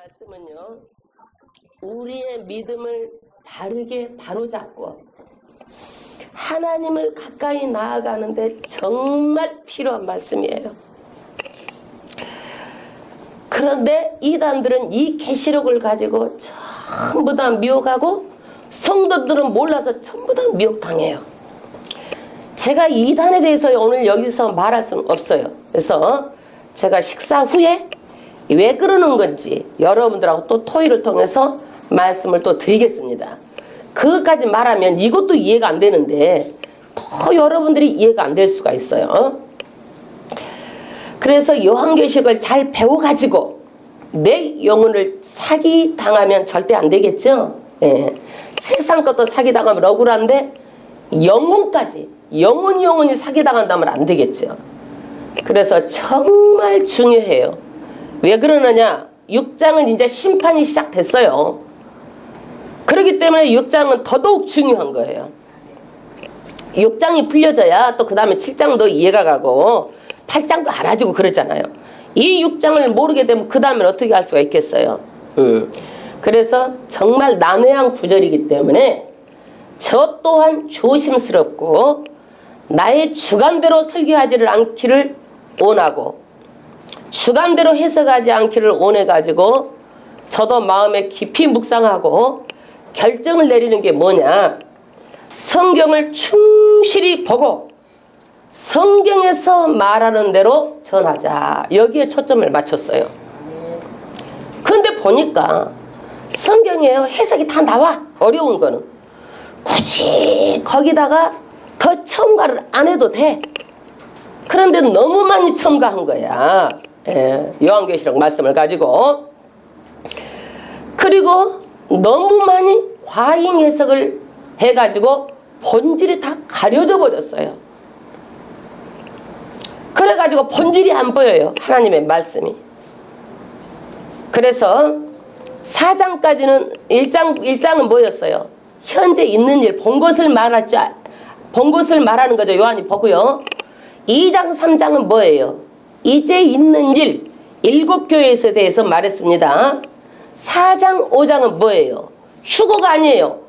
말씀은요, 우리의 믿음을 바르게 바로잡고 하나님을 가까이 나아가는데 정말 필요한 말씀이에요. 그런데 이단들은 이 계시록을 가지고 전부 다 미혹하고 성도들은 몰라서 전부 다 미혹당해요. 제가 이단에 대해서 오늘 여기서 말할 수는 없어요. 그래서 제가 식사 후에 왜 그러는 건지 여러분들하고 또 토의를 통해서 말씀을 또 드리겠습니다. 그것까지 말하면 이것도 이해가 안 되는데 또 여러분들이 이해가 안 될 수가 있어요. 그래서 요한계시록을 잘 배워가지고 내 영혼을 사기당하면 절대 안 되겠죠. 예. 세상 것도 사기당하면 억울한데 영혼까지 영혼이 사기당한다면 안 되겠죠. 그래서 정말 중요해요. 왜 그러느냐? 6장은 이제 심판이 시작됐어요. 그렇기 때문에 6장은 더더욱 중요한 거예요. 6장이 풀려져야 또 그 다음에 7장도 이해가 가고 8장도 알아지고 그러잖아요. 이 6장을 모르게 되면 그 다음에 어떻게 할 수가 있겠어요. 그래서 정말 난해한 구절이기 때문에 저 또한 조심스럽고 나의 주관대로 설교하지를 않기를 원하고 주관대로 해석하지 않기를 원해가지고 저도 마음에 깊이 묵상하고 결정을 내리는 게 뭐냐, 성경을 충실히 보고 성경에서 말하는 대로 전하자, 여기에 초점을 맞췄어요. 그런데 보니까 성경에 해석이 다 나와. 어려운 거는 굳이 거기다가 더 첨가를 안 해도 돼. 그런데 너무 많이 첨가한 거야. 예, 요한계시록 말씀을 가지고. 그리고 너무 많이 과잉 해석을 해가지고 본질이 다 가려져 버렸어요. 그래가지고 본질이 안 보여요. 하나님의 말씀이. 그래서 4장까지는 1장은 뭐였어요? 현재 있는 일, 본 것을 말하는 거죠. 요한이 보고요. 2장, 3장은 뭐예요? 이제 있는 일, 7교회에 대해서 말했습니다. 4장, 5장은 뭐예요? 휴거가 아니에요.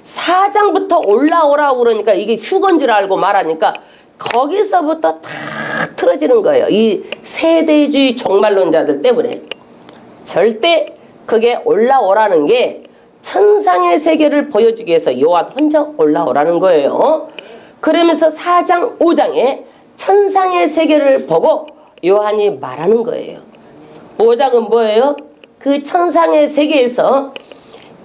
4장부터 올라오라고 그러니까 이게 휴거인 줄 알고 말하니까 거기서부터 다 틀어지는 거예요. 이 세대주의 종말론자들 때문에. 절대 그게 올라오라는 게 천상의 세계를 보여주기 위해서 요한 혼자 올라오라는 거예요. 그러면서 4장, 5장에 천상의 세계를 보고 요한이 말하는 거예요. 5장은 뭐예요? 그 천상의 세계에서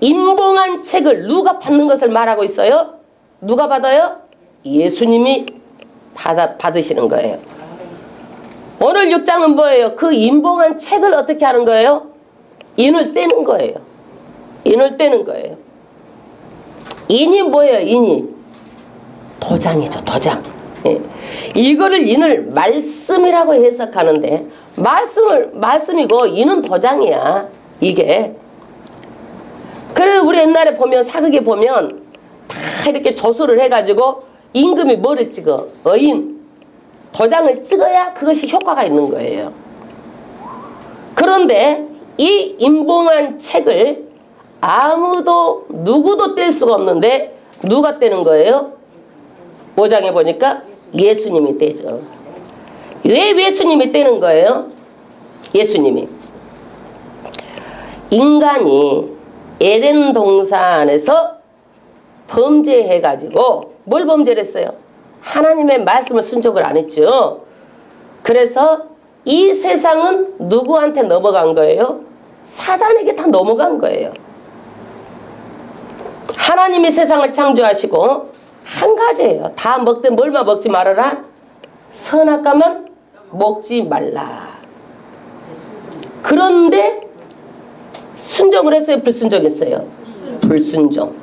임봉한 책을 누가 받는 것을 말하고 있어요? 누가 받아요? 예수님이 받으시는 거예요. 오늘 6장은 뭐예요? 그 임봉한 책을 어떻게 하는 거예요? 인을 떼는 거예요. 인을 떼는 거예요. 인이 뭐예요? 인이 도장이죠. 도장. 예. 이거를 인을 말씀이라고 해석하는데 말씀이고 인은 도장이야. 이게. 그래서 우리 옛날에 보면 사극에 보면 다 이렇게 조수를 해가지고 임금이 뭐를 찍어? 어인. 도장을 찍어야 그것이 효과가 있는 거예요. 그런데 이 임봉한 책을 아무도 누구도 뗄 수가 없는데 누가 떼는 거예요? 5장에 보니까 예수님이 떼죠. 왜 예수님이 떼는 거예요? 예수님이 인간이 에덴 동산에서 범죄해가지고 뭘 범죄를 했어요? 하나님의 말씀을 순종을 안 했죠. 그래서 이 세상은 누구한테 넘어간 거예요? 사단에게 다 넘어간 거예요. 하나님이 세상을 창조하시고 한 가지예요. 다 먹든 뭘만 먹지 말아라. 선악과만 먹지 말라. 그런데 순종을 했어요? 불순종했어요? 불순종.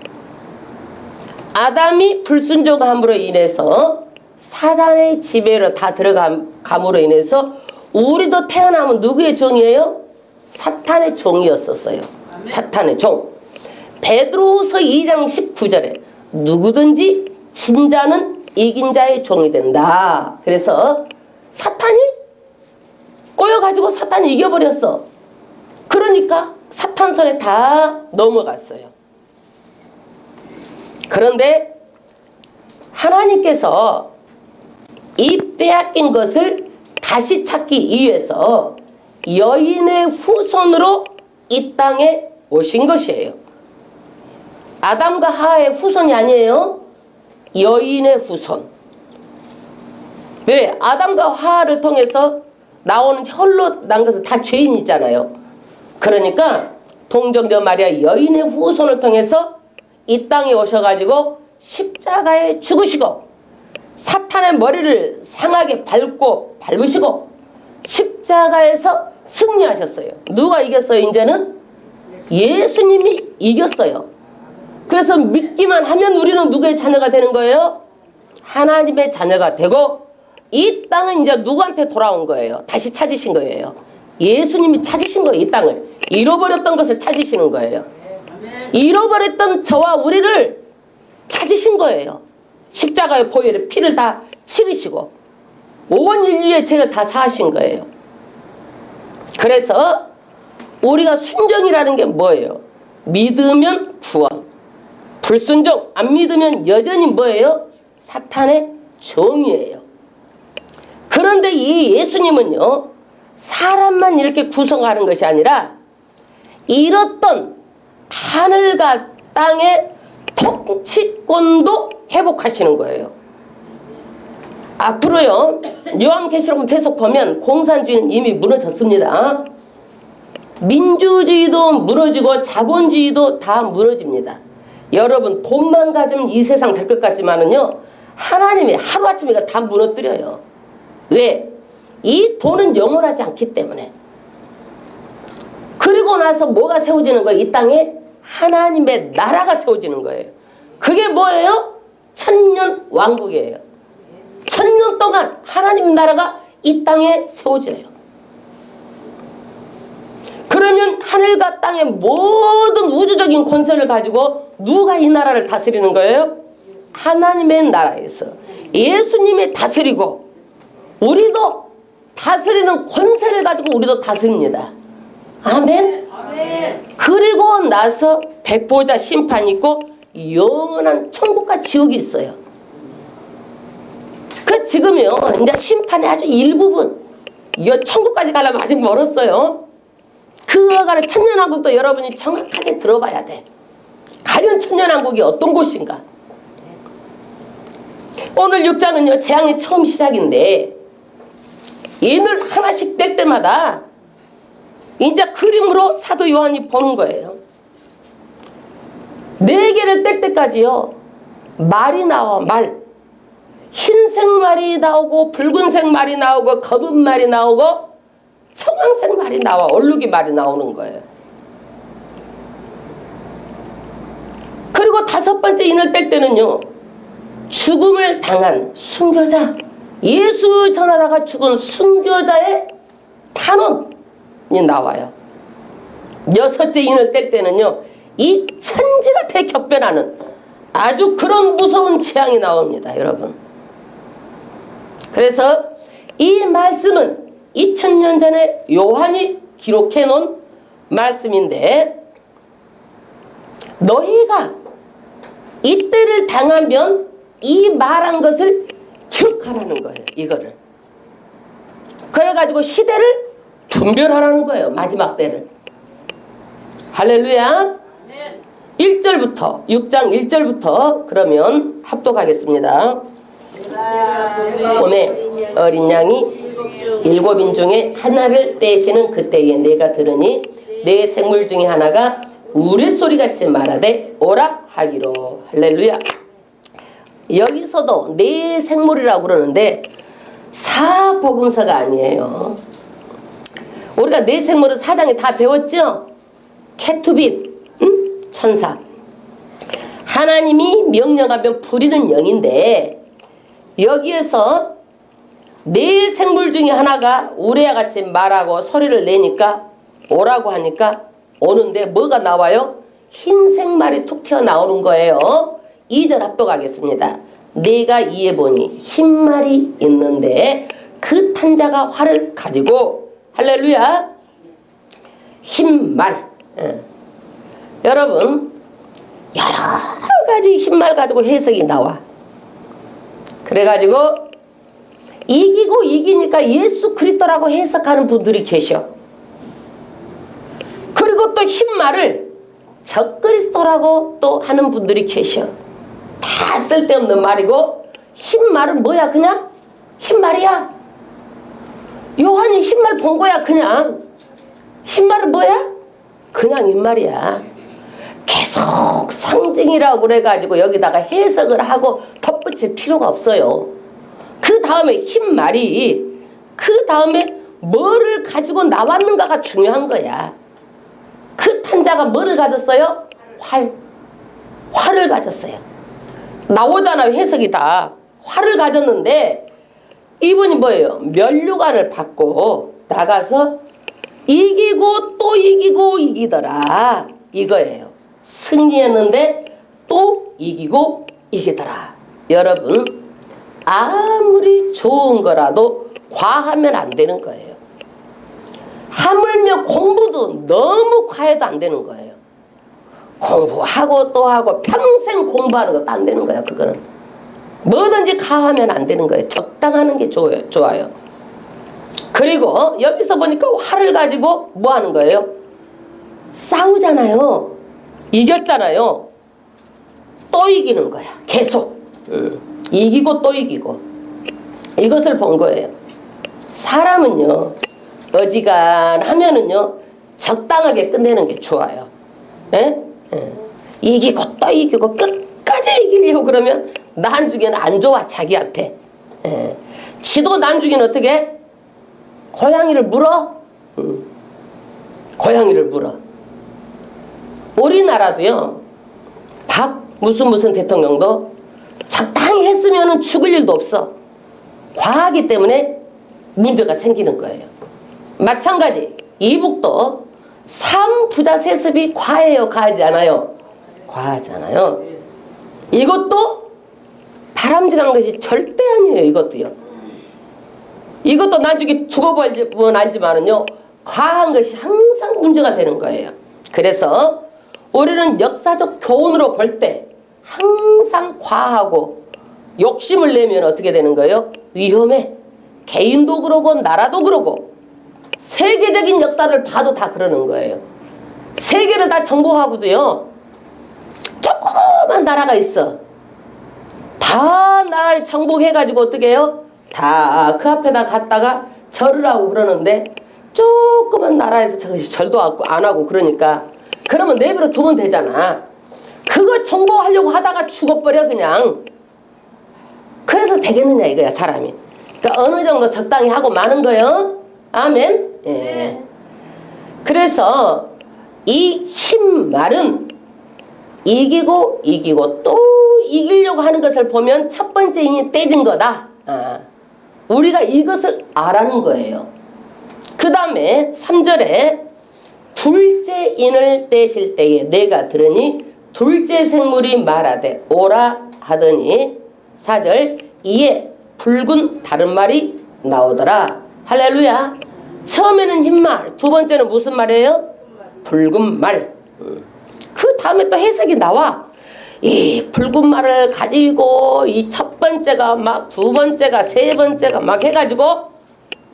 아담이 불순종함으로 인해서 사단의 지배로 다 들어감으로 인해서 우리도 태어나면 누구의 종이에요? 사탄의 종이었었어요. 사탄의 종. 베드로후서 2장 19절에 누구든지 진 자는 이긴 자의 종이 된다. 그래서 사탄이 꼬여가지고 사탄이 이겨버렸어. 그러니까 사탄 손에 다 넘어갔어요. 그런데 하나님께서 이 빼앗긴 것을 다시 찾기 위해서 여인의 후손으로 이 땅에 오신 것이에요. 아담과 하와의 후손이 아니에요. 여인의 후손. 왜? 아담과 하와를 통해서 나오는 혈로 난 것은 다 죄인이잖아요. 그러니까 동정녀 마리아 여인의 후손을 통해서 이 땅에 오셔가지고 십자가에 죽으시고 사탄의 머리를 상하게 밟으시고 십자가에서 승리하셨어요. 누가 이겼어요? 이제는 예수님이 이겼어요. 그래서 믿기만 하면 우리는 누구의 자녀가 되는 거예요? 하나님의 자녀가 되고 이 땅은 이제 누구한테 돌아온 거예요? 다시 찾으신 거예요. 예수님이 찾으신 거예요. 이 땅을 잃어버렸던 것을 찾으시는 거예요. 잃어버렸던 저와 우리를 찾으신 거예요. 십자가의 보혈에 피를 다 치르시고 온 인류의 죄를 다 사하신 거예요. 그래서 우리가 순종이라는 게 뭐예요? 믿으면 구원, 불순종 안 믿으면 여전히 뭐예요? 사탄의 종이에요. 그런데 이 예수님은요, 사람만 이렇게 구성하는 것이 아니라 잃었던 하늘과 땅의 통치권도 회복하시는 거예요. 앞으로요, 요한계시록 계속 보면 공산주의는 이미 무너졌습니다. 민주주의도 무너지고 자본주의도 다 무너집니다. 여러분 돈만 가지면 이 세상 될 것 같지만은요, 하나님이 하루아침에 다 무너뜨려요. 왜? 이 돈은 영원하지 않기 때문에. 그리고 나서 뭐가 세워지는 거예요? 이 땅에 하나님의 나라가 세워지는 거예요. 그게 뭐예요? 천년 왕국이에요. 천년 동안 하나님 나라가 이 땅에 세워져요. 그러면 하늘과 땅의 모든 우주적인 권세를 가지고 누가 이 나라를 다스리는 거예요? 하나님의 나라에서 예수님이 다스리고 우리도 다스리는 권세를 가지고 우리도 다스립니다. 아멘. 아멘. 그리고 나서 백보자 심판이 있고 영원한 천국과 지옥이 있어요. 그 지금요, 이제 심판의 아주 일부분, 이 천국까지 가려면 아직 멀었어요. 그거가는 천년왕국도 여러분이 정확하게 들어봐야 돼. 과연 천년왕국이 어떤 곳인가? 오늘 6장은요, 재앙의 처음 시작인데 인을 하나씩 뗄 때마다 이제 그림으로 사도 요한이 보는 거예요. 4개를 뗄 때까지요, 말이 나와, 말. 흰색 말이 나오고 붉은색 말이 나오고 검은 말이 나오고 청황색 말이 나와, 얼룩이 말이 나오는 거예요. 그리고 5번째 인을 뗄 때는요, 죽음을 당한 순교자, 예수 전하다가 죽은 순교자의 탄원이 나와요. 6째 인을 뗄 때는요, 이 천지가 대격변하는 아주 그런 무서운 재앙이 나옵니다, 여러분. 그래서 이 말씀은 2000년 전에 요한이 기록해 놓은 말씀인데, 너희가 이때를 당하면 이 말한 것을 기억하라는 거예요. 이거를 그래가지고 시대를 분별하라는 거예요. 마지막 때를. 할렐루야. 1절부터 6장 1절부터 그러면 합독하겠습니다. 봄에 어린 양이 7인 중에 하나를 떼시는 그때에 내가 들으니 내 생물 중에 하나가 우레소리같이 말하되 오라 하기로. 할렐루야. 여기서도 내 생물이라고 그러는데 사복음서가 아니에요. 우리가 내 생물은 4장에 다 배웠죠? 케투빔, 천사. 하나님이 명령하면 부리는 영인데, 여기에서 내 생물 중에 하나가 우레와 같이 말하고 소리를 내니까 오라고 하니까 오는데 뭐가 나와요? 흰색 말이 툭 튀어나오는 거예요. 2절 합독하겠습니다. 내가 이에 보니 흰 말이 있는데 그 탄자가 활을 가지고, 할렐루야, 흰 말, 여러분 여러 가지 흰말 가지고 해석이 나와. 그래가지고 이기고 이기니까 예수 그리스도라고 해석하는 분들이 계셔. 그리고 또 흰말을 적그리스도라고 또 하는 분들이 계셔. 다 쓸데없는 말이고 흰말은 뭐야? 그냥 흰말이야. 요한이 흰말 본 거야. 그냥 흰말은 뭐야? 그냥 흰말이야. 계속 상징이라고 그래가지고 여기다가 해석을 하고 덧붙일 필요가 없어요. 그 다음에 흰말이 그 다음에 뭐를 가지고 나왔는가가 중요한 거야. 그 탄자가 뭐를 가졌어요? 활을 가졌어요. 나오잖아요. 해석이 다 활을 가졌는데 이분이 뭐예요? 면류관을 받고 나가서 이기고 또 이기고 이기더라 이거예요. 승리했는데 또 이기고 이기더라. 여러분 아무리 좋은 거라도 과하면 안 되는 거예요. 하물며 공부도 너무 과해도 안 되는 거예요. 공부하고 또 하고 평생 공부하는 것도 안 되는 거예요. 그거는 뭐든지 과하면 안 되는 거예요. 적당하는 게 좋아요. 그리고 여기서 보니까 활을 가지고 뭐 하는 거예요? 싸우잖아요. 이겼잖아요. 또 이기는 거야. 계속 이기고 또 이기고. 이것을 본 거예요. 사람은요 어지간하면은요 적당하게 끝내는 게 좋아요. 에? 이기고 또 이기고 끝까지 이기려고 그러면 나중에는 안 좋아. 자기한테. 지도 나중에는 어떻게? 고양이를 물어. 고양이를 물어. 우리나라도요 무슨 대통령도 적당히 했으면 죽을 일도 없어. 과하기 때문에 문제가 생기는 거예요. 마찬가지 이북도 3부자 세습이 과해요? 과하지 않아요? 과하잖아요. 이것도 바람직한 것이 절대 아니에요. 이것도 나중에 두고 보면 알지만은요 과한 것이 항상 문제가 되는 거예요. 그래서 우리는 역사적 교훈으로 볼 때 항상 과하고 욕심을 내면 어떻게 되는 거예요? 위험해. 개인도 그러고 나라도 그러고 세계적인 역사를 봐도 다 그러는 거예요. 세계를 다 정복하고도요 조그만 나라가 있어. 다 나라를 정복해가지고 어떻게 해요? 다 그 앞에다 갔다가 절을 하고 그러는데 조그만 나라에서 저것이 절도 안 하고 그러니까 그러면 내버려 두면 되잖아. 그거 정복하려고 하다가 죽어버려 그냥. 그래서 되겠느냐 이거야 사람이. 그러니까 어느 정도 적당히 하고 마는 거예요. 아멘. 예. 그래서 이 흰말은 이기고 또 이기려고 하는 것을 보면 첫 번째 인이 떼진 거다. 우리가 이것을 알아는 거예요. 그 다음에 3절에 둘째 인을 떼실 때에 내가 들으니 둘째 생물이 말하되 오라 하더니 4절 이에 붉은 다른 말이 나오더라. 할렐루야. 처음에는 흰말, 두 번째는 무슨 말이에요? 붉은 말. 그 다음에 또 해석이 나와. 이 붉은 말을 가지고 이 첫 번째가 막 두 번째가 세 번째가 막 해가지고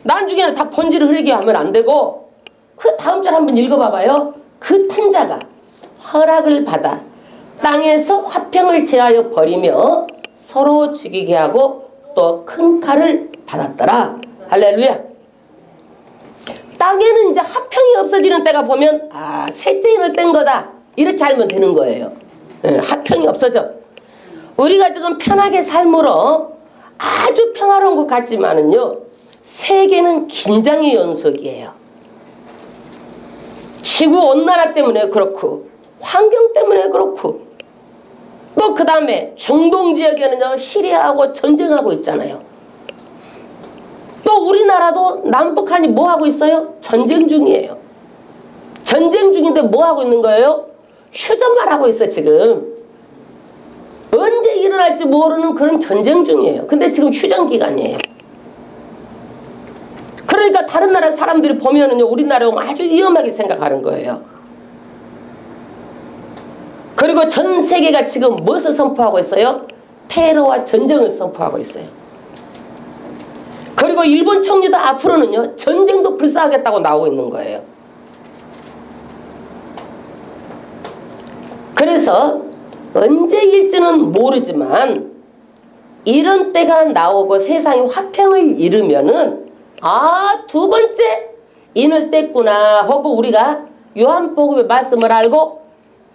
나중에는 다 번지를 흐리게 하면 안 되고 그 다음 절 한번 읽어봐봐요. 그 탄자가 허락을 받아 땅에서 화평을 제하여 버리며 서로 죽이게 하고 또 큰 칼을 받았더라. 할렐루야. 땅에는 이제 화평이 없어지는 때가 보면 셋째 인을 뗀 거다. 이렇게 알면 되는 거예요. 화평이 없어져. 우리가 지금 편하게 삶으로 아주 평화로운 것 같지만은요 세계는 긴장의 연속이에요. 지구온난화 때문에 그렇고 환경 때문에 그렇고 또 그 다음에 중동 지역에는요 시리아하고 전쟁하고 있잖아요. 또 우리나라도 남북한이 뭐 하고 있어요? 전쟁 중이에요. 전쟁 중인데 뭐 하고 있는 거예요? 휴전만 하고 있어 지금. 언제 일어날지 모르는 그런 전쟁 중이에요. 근데 지금 휴전 기간이에요. 그러니까 다른 나라 사람들이 보면은요 우리나라에 오면 아주 위험하게 생각하는 거예요. 그리고 전 세계가 지금 무엇을 선포하고 있어요? 테러와 전쟁을 선포하고 있어요. 그리고 일본 총리도 앞으로는요, 전쟁도 불사하겠다고 나오고 있는 거예요. 그래서 언제일지는 모르지만 이런 때가 나오고 세상이 화평을 이루면은 두 번째 인을 뗐구나 하고 우리가 요한복음의 말씀을 알고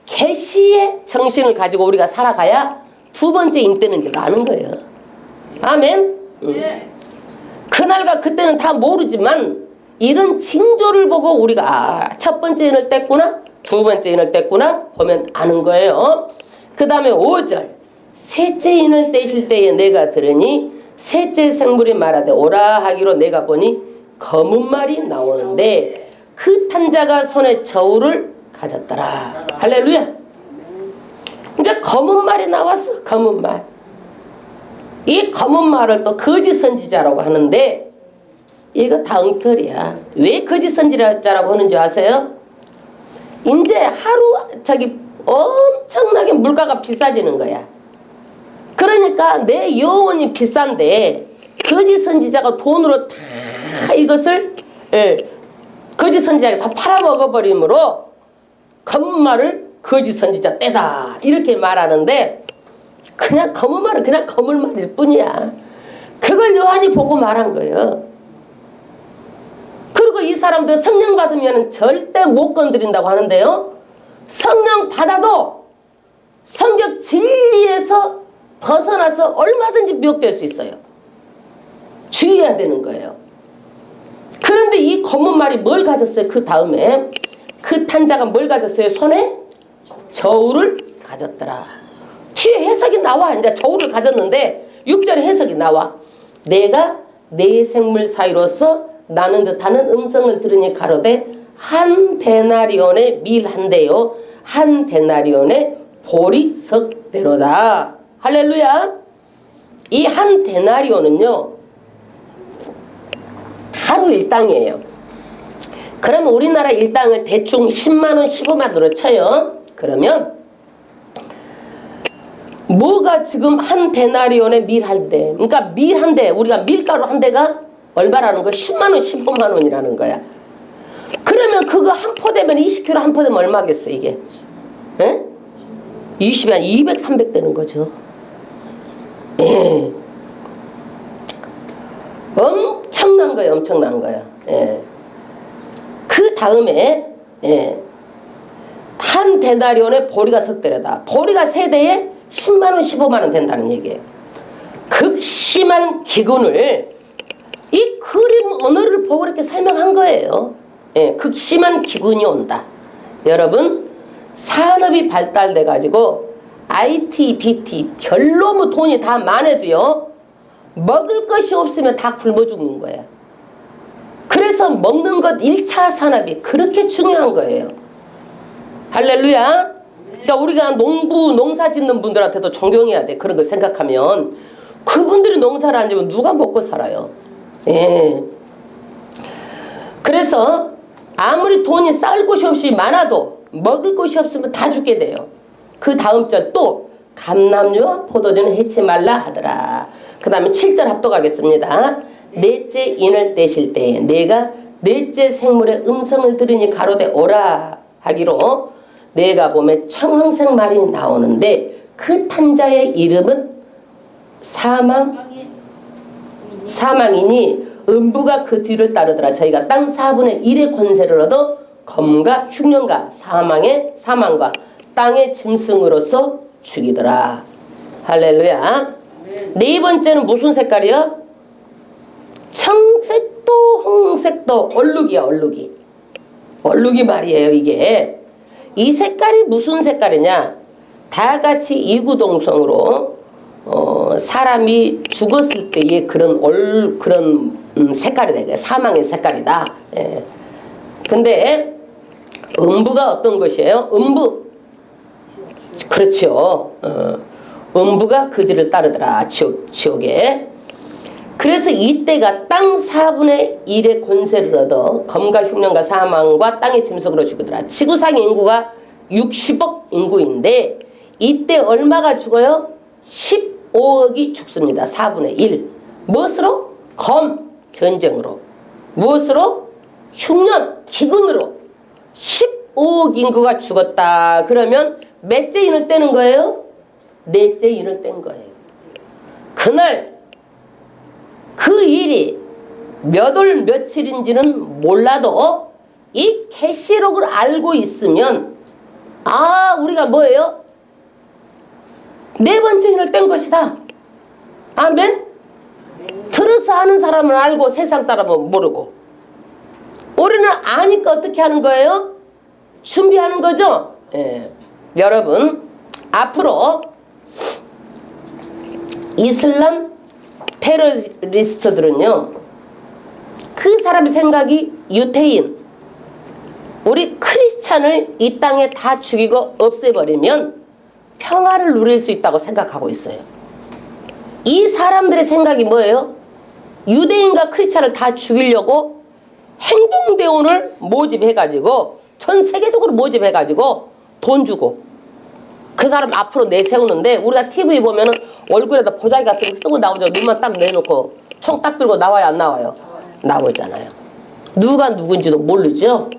계시의 정신을 가지고 우리가 살아가야 두 번째 인 때는 줄 아는 거예요. 아멘. 그날과 그때는 다 모르지만 이런 징조를 보고 우리가 첫 번째 인을 뗐구나, 두 번째 인을 뗐구나 보면 아는 거예요. 그 다음에 5절, 셋째 인을 떼실 때에 내가 들으니 셋째 생물이 말하되 오라 하기로 내가 보니 검은 말이 나오는데 그 탄자가 손에 저울을 가졌더라. 할렐루야. 이제 검은 말이 나왔어. 검은 말. 이 검은 말을 또 거짓 선지자라고 하는데 이거 다 엉터리야. 왜 거짓 선지자라고 하는지 아세요? 이제 하루 엄청나게 물가가 비싸지는 거야. 그러니까 내 영혼이 비싼데 거짓 선지자가 돈으로 다 이것을 거짓 선지자가 다 팔아먹어버리므로 검은 말을 거짓 선지자 떼다 이렇게 말하는데 그냥 검은 말은 그냥 검은 말일 뿐이야. 그걸 요한이 보고 말한 거예요. 그리고 이 사람들 성령 받으면 절대 못 건드린다고 하는데요, 성령 받아도 성경 진리에서 벗어나서 얼마든지 미혹될 수 있어요. 주의해야 되는 거예요. 그런데 이 검은 말이 뭘 가졌어요? 그 다음에 그 탄자가 뭘 가졌어요? 손에 저울을 가졌더라. 뒤에 해석이 나와. 이제 저울을 가졌는데 6절에 해석이 나와. 내가 네 생물 사이로서 나는 듯하는 음성을 들으니 가로되 한 데나리온의 밀 한 대요 한 데나리온의 보리 석 대로다. 할렐루야. 이 한 데나리온은요 하루 일당이에요. 그러면 우리나라 일당을 대충 10만원 15만원으로 쳐요. 그러면 뭐가 지금 한 데나리온의 밀 한 대, 그러니까 밀 한 대, 우리가 밀가루 한 대가 얼마라는 거야? 10만원 15만원이라는 거야. 그러면 그거 한 포 되면 20kg 한 포 되면 얼마겠어 이게? 에? 20이 200, 300 되는 거죠. 예. 엄청난 거예요. 엄청난 거예요. 예. 그 다음에 한 데나리온에 보리가 석대로다. 보리가 세대에 10만원 15만원 된다는 얘기예요. 극심한 기근을 이 그림 언어를 보고 이렇게 설명한 거예요. 예, 극심한 기근이 온다. 여러분 산업이 발달돼 가지고 IT, BT 별로 뭐 돈이 다 많아도요 먹을 것이 없으면 다 굶어 죽는 거예요. 그래서 먹는 것 1차 산업이 그렇게 중요한 거예요. 할렐루야. 그러니까 우리가 농사 짓는 분들한테도 존경해야 돼. 그런 걸 생각하면 그분들이 농사를 안 지면 누가 먹고 살아요. 예. 그래서 아무리 돈이 쌓을 곳이 없이 많아도 먹을 것이 없으면 다 죽게 돼요. 그 다음 절 또 감람류와 포도주는 해치 말라 하더라. 그 다음에 7절 합독하겠습니다. 넷째 인을 떼실 때에 내가 넷째 생물의 음성을 들으니 가로되 오라 하기로 내가 보면 청황색 말이 나오는데 그 탄자의 이름은 사망이니 음부가 그 뒤를 따르더라. 저희가 땅 4분의 1의 권세를 얻어 검과 흉년과 사망과 땅의 짐승으로서 죽이더라. 할렐루야. 네 번째는 무슨 색깔이요? 청색도 홍색도 얼룩이야. 얼룩이 말이에요. 이게 이 색깔이 무슨 색깔이냐, 다 같이 이구동성으로 사람이 죽었을 때의 그런 색깔이 되게 사망의 색깔이다. 예. 근데 음부가 어떤 것이에요? 음부. 그렇죠. 음부가 그들을 따르더라. 지옥에. 그래서 이때가 땅 4분의 1의 권세를 얻어 검과 흉년과 사망과 땅의 짐승으로 죽이더라. 지구상의 인구가 60억 인구인데 이때 얼마가 죽어요? 15억이 죽습니다. 4분의 1. 무엇으로? 전쟁으로. 무엇으로? 흉년, 기근으로. 15억 인구가 죽었다. 그러면 몇째 인을 떼는 거예요? 넷째 인을 뗀 거예요. 그날 그 일이 몇 월 며칠인지는 몰라도 이 계시록을 알고 있으면 우리가 뭐예요? 네 번째 인을 뗀 것이다. 아멘? 들어서 아는 사람은 알고 세상 사람은 모르고. 우리는 아니까 어떻게 하는 거예요? 준비하는 거죠? 예. 여러분, 앞으로 이슬람 테러리스트들은요, 그 사람의 생각이 유태인, 우리 크리스찬을 이 땅에 다 죽이고 없애버리면 평화를 누릴 수 있다고 생각하고 있어요. 이 사람들의 생각이 뭐예요? 유대인과 크리스찬을 다 죽이려고 행동대원을 모집해가지고 전 세계적으로 모집해가지고 돈 주고 그 사람 앞으로 내세우는데, 우리가 TV 보면은 얼굴에다 보자기 같은 거 쓰고 나오죠. 눈만 딱 내놓고 총 딱 들고 나와요, 안 나와요? 나오잖아요. 누가 누군지도 모르죠.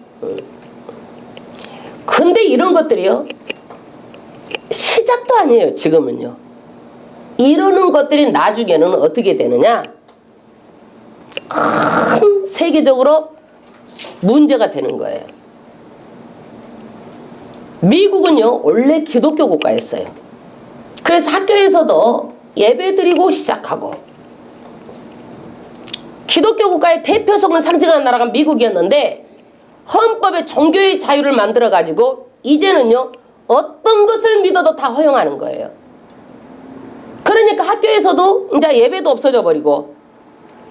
근데 이런 것들이요, 시작도 아니에요. 지금은요. 이러는 것들이 나중에는 어떻게 되느냐, 큰 세계적으로 문제가 되는 거예요. 미국은요, 원래 기독교 국가였어요. 그래서 학교에서도 예배드리고 시작하고, 기독교 국가의 대표성을 상징하는 나라가 미국이었는데, 헌법에 종교의 자유를 만들어가지고 이제는요, 어떤 것을 믿어도 다 허용하는 거예요. 그러니까 학교에서도 이제 예배도 없어져 버리고,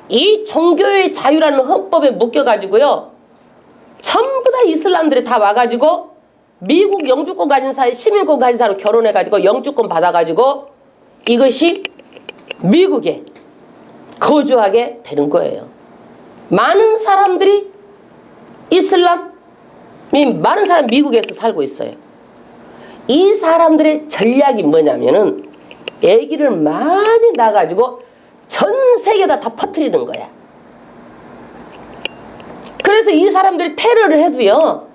이 종교의 자유라는 헌법에 묶여가지고요, 전부 다 이슬람들이 다 와가지고 미국 영주권 가진 사람, 시민권 가진 사람 결혼해가지고 영주권 받아가지고 이것이 미국에 거주하게 되는 거예요. 많은 사람들이 많은 사람 미국에서 살고 있어요. 이 사람들의 전략이 뭐냐면은 애기를 많이 낳아가지고 전 세계에다 다 퍼뜨리는 거야. 그래서 이 사람들이 테러를 해도요,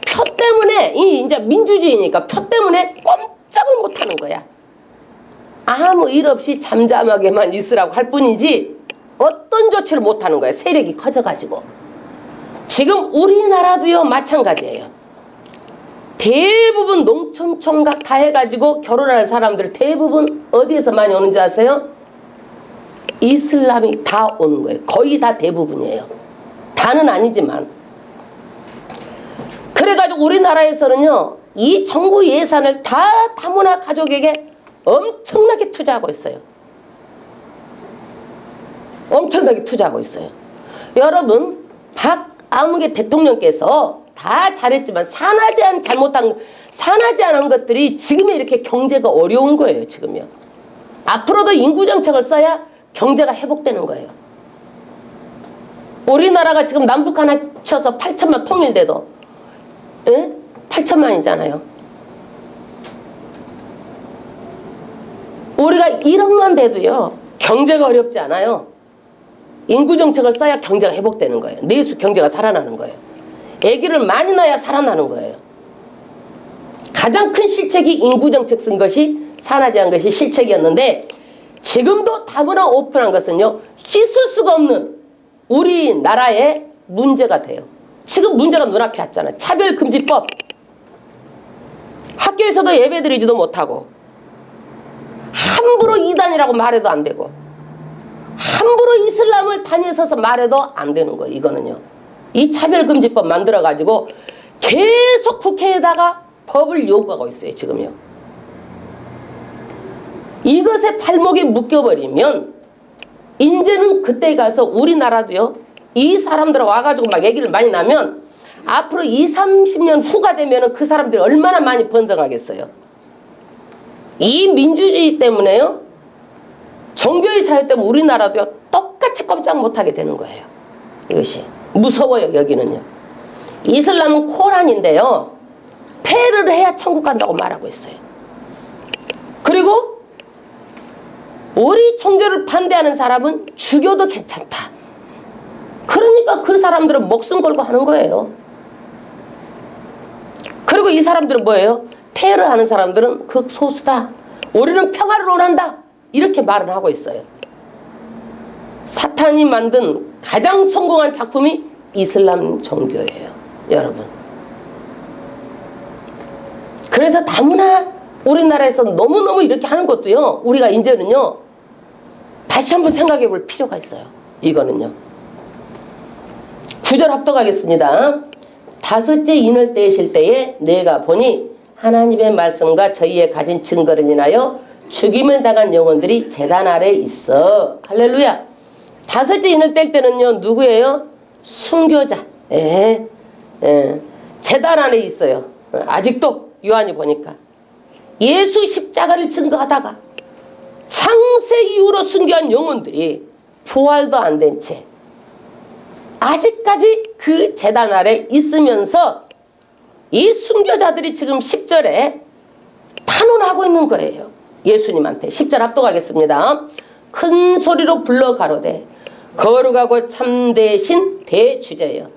표 때문에, 이제 민주주의니까 표 때문에 꼼짝을 못 하는 거야. 아무 일 없이 잠잠하게만 있으라고 할 뿐이지 어떤 조치를 못 하는 거야. 세력이 커져가지고. 지금 우리나라도요, 마찬가지예요. 대부분 농촌 총각 다 해가지고 결혼하는 사람들 대부분 어디에서 많이 오는지 아세요? 이슬람이 다 오는 거예요. 거의 다 대부분이에요. 다는 아니지만. 그래가지고 우리나라에서는요, 이 정부 예산을 다 다문화 가족에게 엄청나게 투자하고 있어요. 엄청나게 투자하고 있어요. 여러분, 박아무개 대통령께서 다 잘했지만 산하지 않은 것들이 지금 이렇게 경제가 어려운 거예요. 지금요. 앞으로도 인구정책을 써야 경제가 회복되는 거예요. 우리나라가 지금 남북한 합쳐서 8천만 통일돼도 8천만이잖아요. 우리가 1억만 돼도요, 경제가 어렵지 않아요. 인구정책을 써야 경제가 회복되는 거예요. 내수 경제가 살아나는 거예요. 아기를 많이 낳아야 살아나는 거예요. 가장 큰 실책이 인구정책 쓴 것이, 산하지 않은 것이 실책이었는데, 지금도 다문화 오픈한 것은요, 씻을 수가 없는 우리나라의 문제가 돼요. 지금 문제가 눈앞에 왔잖아요. 차별금지법. 학교에서도 예배드리지도 못하고, 함부로 이단이라고 말해도 안 되고, 함부로 이슬람을 다녀서서 말해도 안 되는 거예요. 이거는요, 이 차별금지법 만들어가지고 계속 국회에다가 법을 요구하고 있어요. 지금요. 이것에 발목에 묶여버리면 이제는 그때 가서 우리나라도요, 이 사람들 와가지고 막 얘기를 많이 나면 앞으로 20, 30년 후가 되면 그 사람들이 얼마나 많이 번성하겠어요. 이 민주주의 때문에요, 종교의 자유 때문에 우리나라도요, 똑같이 꼼짝 못하게 되는 거예요. 이것이 무서워요. 여기는요, 이슬람은 코란인데요, 폐를 해야 천국 간다고 말하고 있어요. 그리고 우리 종교를 반대하는 사람은 죽여도 괜찮다. 그러니까 그 사람들은 목숨 걸고 하는 거예요. 그리고 이 사람들은 뭐예요? 폐를 하는 사람들은 극소수다. 우리는 평화를 원한다. 이렇게 말을 하고 있어요. 사탄이 만든 가장 성공한 작품이 이슬람 종교예요, 여러분. 그래서 다문화 우리나라에서 너무너무 이렇게 하는 것도요, 우리가 이제는요 다시 한번 생각해 볼 필요가 있어요. 이거는요. 9절 합독하겠습니다. 다섯째 인을 떼실 때에 내가 보니 하나님의 말씀과 저희의 가진 증거를 인하여 죽임을 당한 영혼들이 제단 아래 있어. 할렐루야. 다섯째 인을 뗄 때는요 누구예요? 순교자. 제단 안에 있어요. 아직도 요한이 보니까 예수 십자가를 증거하다가 창세 이후로 순교한 영혼들이 부활도 안 된 채 아직까지 그 제단 아래 있으면서 이 순교자들이 지금 10절에 탄원하고 있는 거예요. 예수님한테. 10절 합독하겠습니다. 큰 소리로 불러 가로되 거룩하고 참되신 대주제여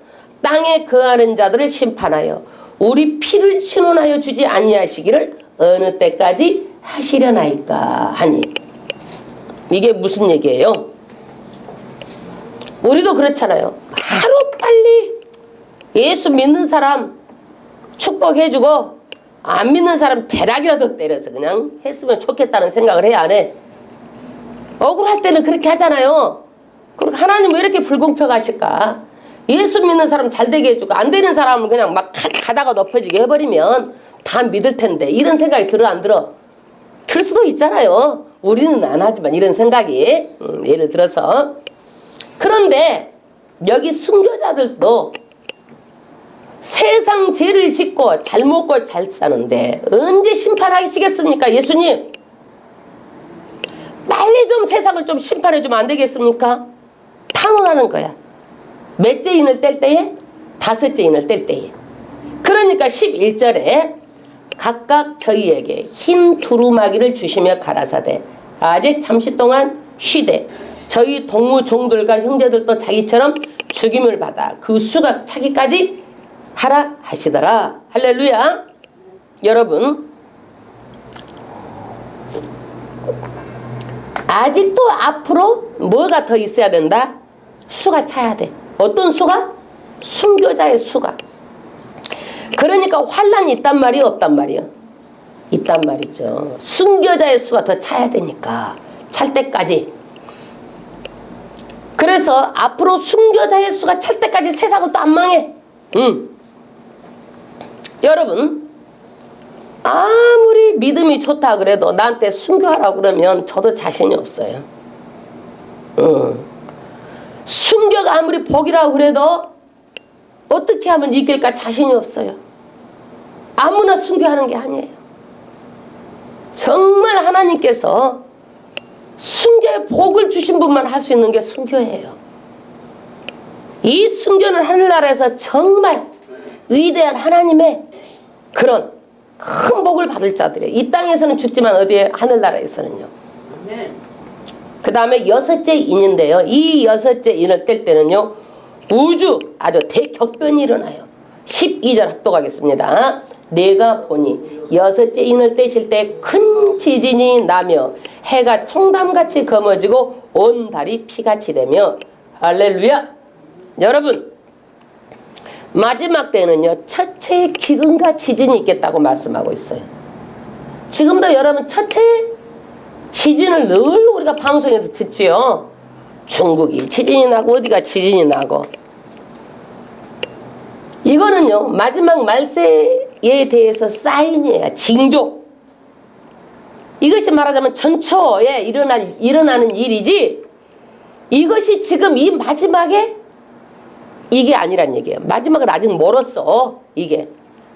땅에 거하는 자들을 심판하여 우리 피를 신원하여 주지 아니하시기를 어느 때까지 하시려나이까 하니. 이게 무슨 얘기예요? 우리도 그렇잖아요. 하루빨리 예수 믿는 사람 축복해주고 안 믿는 사람 배락이라도 때려서 그냥 했으면 좋겠다는 생각을 해야 안 해? 억울할 때는 그렇게 하잖아요. 그리고 하나님 왜 이렇게 불공평하실까? 예수 믿는 사람 잘 되게 해주고 안 되는 사람은 그냥 막 가다가 높아지게 해버리면 다 믿을 텐데 이런 생각이 들어 안 들어? 들 수도 있잖아요. 우리는 안 하지만 이런 생각이 예를 들어서. 그런데 여기 순교자들도 세상 죄를 짓고 잘 먹고 잘 사는데 언제 심판하시겠습니까? 예수님 빨리 좀 세상을 좀 심판해 주면 안 되겠습니까? 탄원하는 거야. 몇째 인을 뗄 때에? 다섯째 인을 뗄 때에. 그러니까 11절에 각각 저희에게 흰 두루마기를 주시며 가라사대 아직 잠시 동안 쉬되 저희 동무종들과 형제들도 자기처럼 죽임을 받아 그 수가 차기까지 하라 하시더라. 할렐루야. 여러분 아직도 앞으로 뭐가 더 있어야 된다? 수가 차야 돼. 어떤 수가? 순교자의 수가. 그러니까 환란이 있단 말이요, 없단 말이요? 있단 말이죠. 순교자의 수가 더 차야 되니까. 찰 때까지. 그래서 앞으로 순교자의 수가 찰 때까지 세상은 또 안 망해. 여러분 아무리 믿음이 좋다 그래도 나한테 순교하라고 그러면 저도 자신이 없어요. 순교가 아무리 복이라고 그래도 어떻게 하면 이길까 자신이 없어요. 아무나 순교하는 게 아니에요. 정말 하나님께서 순교의 복을 주신 분만 할 수 있는 게 순교예요. 이 순교는 하늘나라에서 정말 위대한 하나님의 그런 큰 복을 받을 자들이에요. 이 땅에서는 죽지만 어디에? 하늘나라에서는요. 그 다음에 여섯째 인인데요. 이 여섯째 인을 뗄 때는요. 우주 아주 대격변이 일어나요. 12절 합독하겠습니다. 내가 보니 여섯째 인을 떼실 때 큰 지진이 나며 해가 총담같이 검어지고 온 달이 피같이 되며 할렐루야. 여러분 마지막 때는요 첫째 기근과 지진이 있겠다고 말씀하고 있어요. 지금도 여러분 첫째 지진을 늘 우리가 방송에서 듣지요. 중국이 지진이 나고 어디가 지진이 나고. 이거는요 마지막 말세에 대해서 사인이에요. 징조. 이것이 말하자면 전초에 일어나는 일이지 이것이 지금 이 마지막에 이게 아니란 얘기예요. 마지막은 아직 멀었어 이게.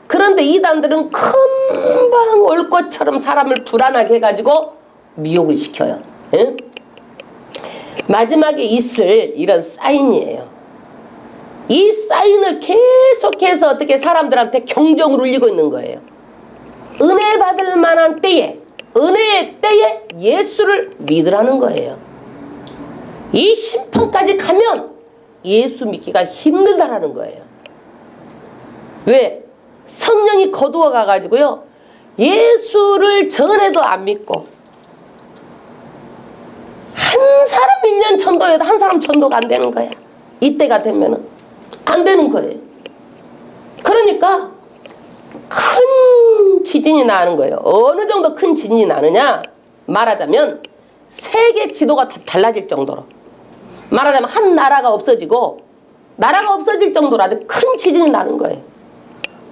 그런데 이단들은 금방 올 것처럼 사람을 불안하게 해가지고 미혹을 시켜요. 예? 마지막에 있을 이런 사인이에요. 이 사인을 계속해서 어떻게 사람들한테 경종을 울리고 있는 거예요. 은혜 받을 만한 때에, 은혜의 때에 예수를 믿으라는 거예요. 이 심판까지 가면 예수 믿기가 힘들다라는 거예요. 왜? 성령이 거두어 가가지고요, 예수를 전에도 안 믿고, 한 사람 1년 전도해도 한 사람 전도가 안 되는 거야. 이때가 되면은 안 되는 거예요. 그러니까 큰 지진이 나는 거예요. 어느 정도 큰 지진이 나느냐, 말하자면 세계 지도가 다 달라질 정도로, 말하자면 한 나라가 없어지고, 나라가 없어질 정도로 아주 큰 지진이 나는 거예요.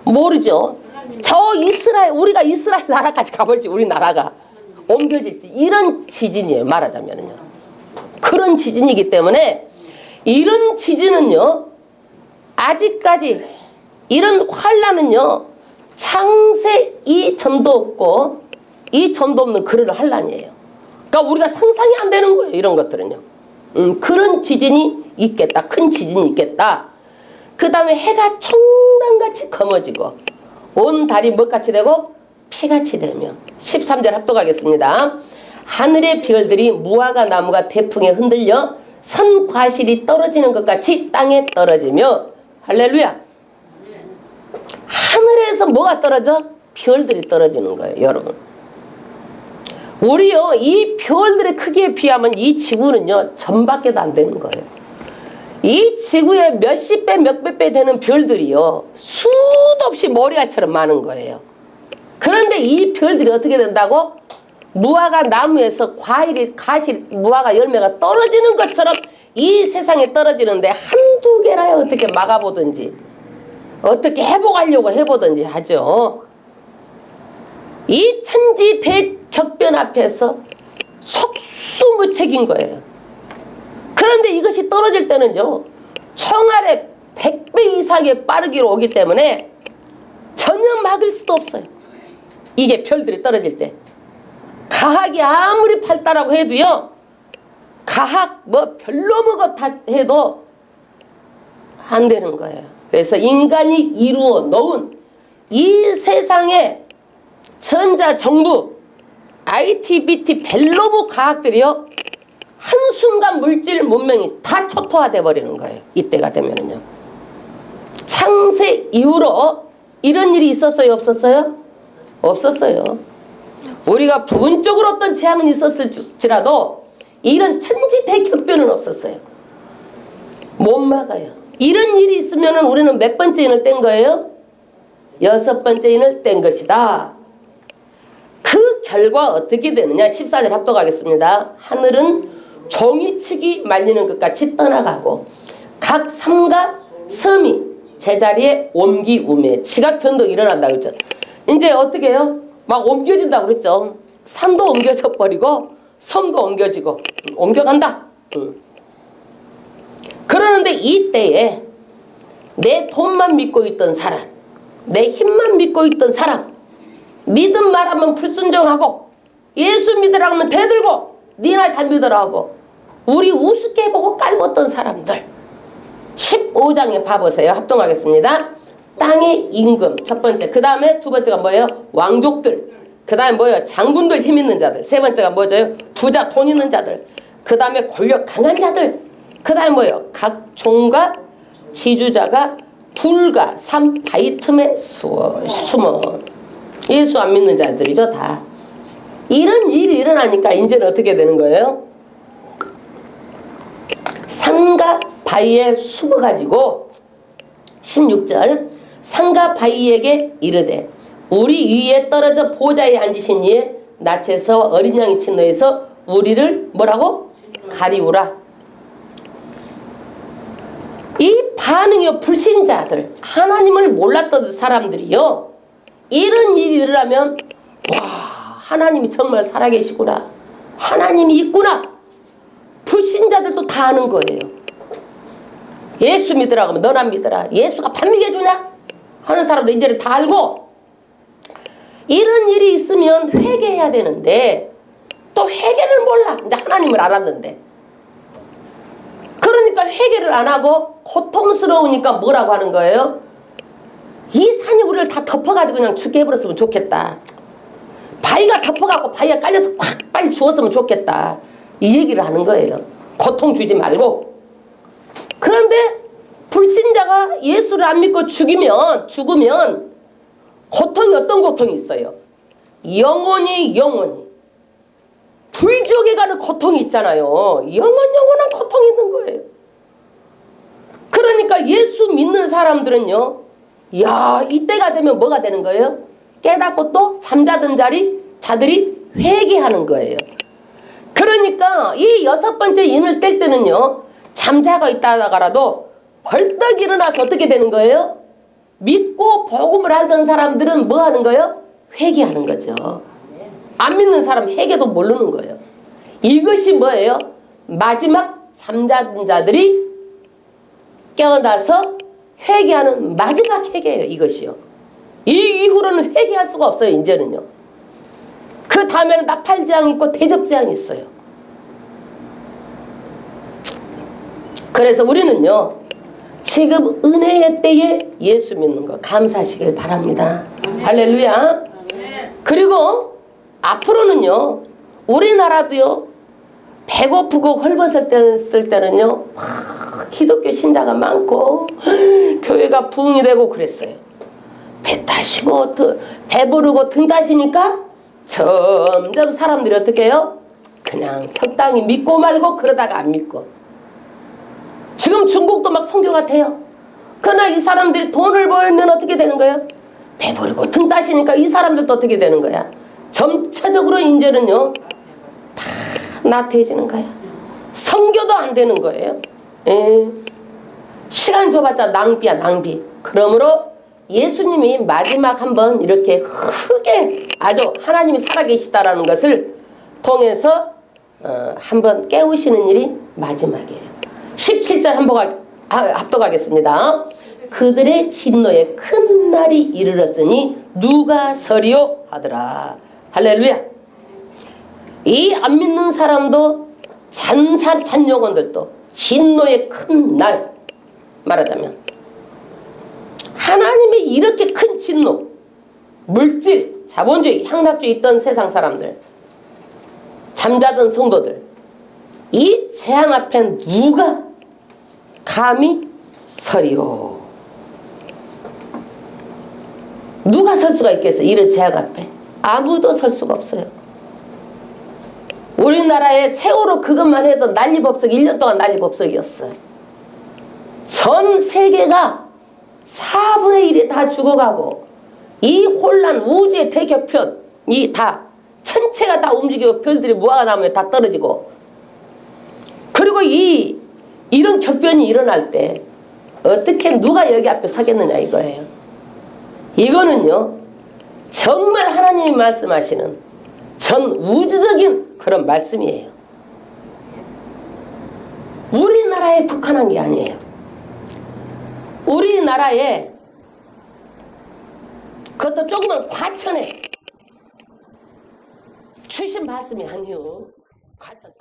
모르죠. 저 이스라엘, 우리가 이스라엘 나라까지 가볼지, 우리나라가 옮겨질지, 이런 지진이에요. 말하자면요, 그런 지진이기 때문에, 이런 지진은요, 아직까지 이런 환란은요, 창세 이전도 없고 이 전도 없는 그런 환란이에요. 그러니까 우리가 상상이 안 되는 거예요. 이런 것들은요. 그런 지진이 있겠다. 큰 지진이 있겠다. 그 다음에 해가 총단같이 검어지고 온 달이 뭐같이 되고 피같이 되며, 13절 합독하겠습니다. 하늘의 별들이 무화과 나무가 태풍에 흔들려 선 과실이 떨어지는 것 같이 땅에 떨어지며, 할렐루야. 하늘에서 뭐가 떨어져? 별들이 떨어지는 거예요, 여러분. 우리요, 이 별들의 크기에 비하면 이 지구는요, 전밖에도 안 되는 거예요. 이 지구에 몇십 배, 몇백 배 되는 별들이요, 수도 없이 머리알처럼 많은 거예요. 그런데 이 별들이 어떻게 된다고? 무화과 나무에서 무화과 열매가 떨어지는 것처럼 이 세상에 떨어지는데, 한두 개라야 어떻게 막아보든지, 어떻게 회복하려고 해보든지 하죠. 이 천지 대격변 앞에서 속수무책인 거예요. 그런데 이것이 떨어질 때는요, 총알의 100배 이상의 빠르기로 오기 때문에 전혀 막을 수도 없어요. 이게 별들이 떨어질 때. 과학이 아무리 발달하고 해도요, 과학 별로 다 해도 안 되는 거예요. 그래서 인간이 이루어 놓은 이 세상의 전자정부, IT, BT, 벨로브 과학들이요, 한순간 물질 문명이 다 초토화돼 버리는 거예요. 이때가 되면은요. 창세 이후로 이런 일이 있었어요, 없었어요? 없었어요. 우리가 부분적으로 어떤 재앙은 있었을지라도 이런 천지 대격변은 없었어요. 못 막아요. 이런 일이 있으면 우리는 몇 번째 인을 뗀 거예요? 6번째 인을 뗀 것이다. 그 결과 어떻게 되느냐, 14절 합독하겠습니다. 하늘은 종이치기 말리는 것 같이 떠나가고 각 삼가 섬이 제자리에 옮기우매. 지각 변동이 일어난다고 그랬죠. 이제 어떻게 해요? 막 옮겨진다고 그랬죠. 산도 옮겨져 버리고 섬도 옮겨지고 옮겨간다. 그러는데 이때에 내 돈만 믿고 있던 사람, 내 힘만 믿고 있던 사람, 믿음 말하면 불순종하고 예수 믿으라 하면 대들고 니나 잘 믿으라 하고 우리 우습게 보고 깔봤던 사람들, 15장에 봐보세요. 합동하겠습니다. 땅의 임금 첫 번째, 그 다음에 두 번째가 뭐예요? 왕족들, 그 다음에 뭐예요? 장군들, 힘 있는 자들, 세 번째가 뭐죠? 부자, 돈 있는 자들, 그 다음에 권력 강한 자들, 그 다음에 뭐예요? 각 종과 지주자가 불과 산 바위 틈에 숨어. 예수 안 믿는 자들이죠, 다. 이런 일이 일어나니까 이제는 어떻게 되는 거예요? 산과 바위에 숨어가지고 16절, 산과 바위에게 이르되 우리 위에 떨어져 보좌에 앉으신 이에 낯에서 어린 양이 친노에서 우리를 뭐라고? 가리우라. 이 반응이요, 불신자들, 하나님을 몰랐던 사람들이요, 이런 일이 일어나면 와, 하나님이 정말 살아계시구나, 하나님이 있구나. 불신자들도 다 아는 거예요. 예수 믿으라고 하면 넌 안 믿어라, 예수가 밥 먹여주냐 하는 사람도 이제는 다 알고, 이런 일이 있으면 회개해야 되는데 또 회개를 몰라. 이제 하나님을 알았는데. 그러니까 회개를 안 하고 고통스러우니까 뭐라고 하는 거예요? 이 산이 우리를 다 덮어가지고 그냥 죽게 해버렸으면 좋겠다. 바위가 덮어갖고 바위가 깔려서 콱 빨리 죽었으면 좋겠다. 이 얘기를 하는 거예요. 고통 주지 말고. 그런데 불신자가 예수를 안 믿고 죽으면 고통이 어떤 고통이 있어요? 영원히 불지옥에 가는 고통이 있잖아요. 영원한 고통이 있는 거예요. 그러니까 예수 믿는 사람들은요, 야, 이때가 되면 뭐가 되는 거예요? 깨닫고 또 잠자던 자들이 회개하는 거예요. 그러니까 이 6번째 인을 뗄 때는요, 잠자고 있다가라도 벌떡 일어나서 어떻게 되는 거예요? 믿고 복음을 알던 사람들은 뭐 하는 거예요? 회개하는 거죠. 안 믿는 사람 회개도 모르는 거예요. 이것이 뭐예요? 마지막 잠자던 자들이 깨어나서 회개하는 마지막 회개예요. 이것이요. 이 이후로는 회개할 수가 없어요. 이제는요. 그 다음에는 나팔재앙이 있고 대접재앙이 있어요. 그래서 우리는요, 지금 은혜의 때에 예수 믿는 거 감사하시길 바랍니다. 할렐루야. 그리고 앞으로는요, 우리나라도요, 배고프고 헐벗을 때는요, 기독교 신자가 많고 교회가 부흥이 되고 그랬어요. 배 타시고 배부르고 등 타시니까 점점 사람들이 어떻게 해요? 그냥 적당히 믿고 말고 그러다가 안 믿고. 지금 중국도 막 선교가 돼요. 그러나 이 사람들이 돈을 벌면 어떻게 되는 거예요? 배부르고 등 따시니까 이 사람들도 어떻게 되는 거야? 점차적으로 이제는요, 다 나태해지는 거야. 선교도 안 되는 거예요. 시간 줘봤자 낭비야, 낭비. 그러므로 예수님이 마지막 한번 이렇게 크게 아주 하나님이 살아계시다라는 것을 통해서 한번 깨우시는 일이 마지막이에요. 17절 한번 합독하겠습니다. 그들의 진노에 큰 날이 이르렀으니 누가 서리요 하더라. 할렐루야. 이 안 믿는 사람도 잔영혼들도 진노의 큰 날, 말하자면 하나님의 이렇게 큰 진노, 물질, 자본주의, 향락주의 있던 세상 사람들, 잠자던 성도들, 이 재앙 앞에 누가 감히 서리요? 누가 설 수가 있겠어요? 이런 재앙 앞에 아무도 설 수가 없어요. 우리나라에 세월호 그것만 해도 난리법석 1년 동안 난리법석이었어요. 전 세계가 4분의 1이 다 죽어가고 이 혼란, 우주의 대격변이 다 천체가 다 움직이고 별들이 무화과 나무에 다 떨어지고, 그리고 이런 격변이 일어날 때 어떻게 누가 여기 앞에 서겠느냐 이거예요. 이거는요, 정말 하나님이 말씀하시는 전 우주적인 그런 말씀이에요. 우리나라에 국한한 게 아니에요. 우리나라에, 그것도 조그만 과천에 출신 말씀이 아니요. 과천